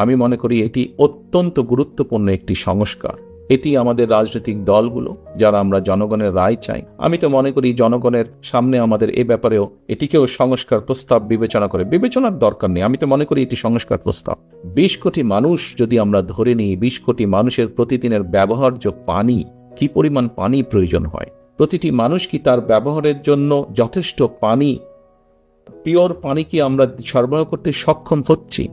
আমি মনে করি এটি অত্যন্ত গুরুত্বপূর্ণ একটি সংস্কার। এটি আমাদের রাজনৈতিক দলগুলো যারা আমরা জনগণের রায় চাই, আমি তো মনে করি জনগণের সামনে আমাদের এ ব্যাপারেও এটিকেও সংস্কার প্রস্তাব বিবেচনার দরকার নেই। আমি তো মনে করি এটি সংস্কার প্রস্তাব। 20 কোটি মানুষ যদি আমরা ধরে নিই, 20 কোটি মানুষের প্রতিদিনের ব্যবহার্য পানি, কি পরিমাণ পানি প্রয়োজন হয়, প্রতিটি মানুষ কি তার ব্যবহারের জন্য যথেষ্ট পানি, পিওর পানি কি আমরা সরবরাহ করতে সক্ষম হচ্ছি?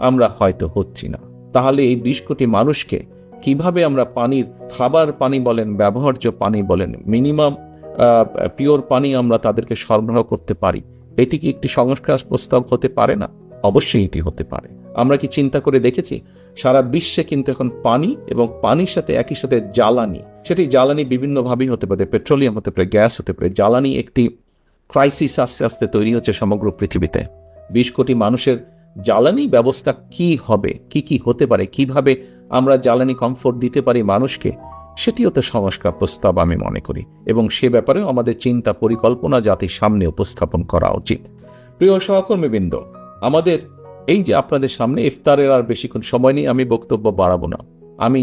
আমরা হয়তো হচ্ছি না। তাহলে এই 20 কোটি মানুষকে কিভাবে আমরা পানির, খাবার পানি বলেন, ব্যবহার্য পানি বলেন, মিনিমাম পিওর পানি আমরা তাদেরকে সরবরাহ করতে পারি? এটি কি একটি সংস্কার প্রস্তাব হতে পারে না? অবশ্যই এটি হতে পারে। আমরা কি চিন্তা করে দেখেছি সারা বিশ্বে কিন্তু এখন পানি এবং পানির সাথে একই সাথে জ্বালানি, সেটি জ্বালানি বিভিন্নভাবেই হতে পারে, পেট্রোলিয়াম হতে পারে, গ্যাস হতে পারে। জ্বালানি একটি ক্রাইসিস আস্তে আস্তে তৈরি হচ্ছে সমগ্র পৃথিবীতে। 20 কোটি মানুষের জ্বালানি ব্যবস্থা কি হবে, কি হতে পারে, কিভাবে আমরা জ্বালানি কমফোর্ট দিতে পারি মানুষকে, সেটিও তো সংস্কার প্রস্তাব আমি মনে করি। এবং সে ব্যাপারেও আমাদের চিন্তা পরিকল্পনা জাতির সামনে উপস্থাপন করা উচিত। প্রিয় সহকর্মীবৃন্দ, আমাদের এই যে আপনাদের সামনে ইফতারের আর বেশিক্ষণ সময় নেই, আমি বক্তব্য বাড়াবো না। আমি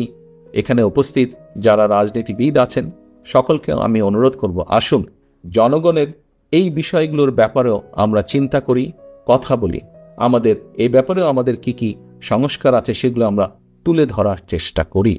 এখানে উপস্থিত যারা রাজনীতিবিদ আছেন সকলকে আমি অনুরোধ করব, আসুন জনগণের এই বিষয়গুলোর ব্যাপারেও আমরা চিন্তা করি, কথা বলি। আমাদের এই ব্যাপারেও আমাদের কি সংস্কার আছে সেগুলো আমরা তুলে ধরার চেষ্টা করি।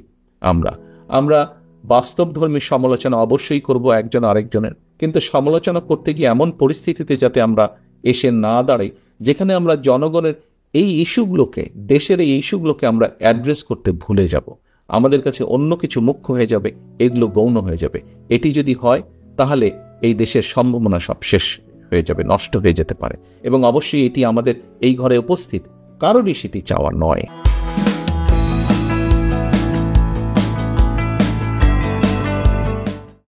আমরা বাস্তবধর্মী সমালোচনা অবশ্যই করব একজন আরেকজনের, কিন্তু সমালোচনা করতে গিয়ে এমন পরিস্থিতিতে যাতে আমরা এসে না দাঁড়াই যেখানে আমরা জনগণের এই ইস্যুগুলোকে, দেশের এই ইস্যুগুলোকে আমরা অ্যাড্রেস করতে ভুলে যাব। আমাদের কাছে অন্য কিছু মুখ্য হয়ে যাবে, এগুলো গৌণ হয়ে যাবে। এটি যদি হয় তাহলে এই দেশের সম্ভাবনা সব শেষ হয়ে যাবে, নষ্ট হয়ে যেতে পারে। এবং অবশ্যই এটি আমাদের এই ঘরে উপস্থিত কারোরই সেটি চাওয়া নয়।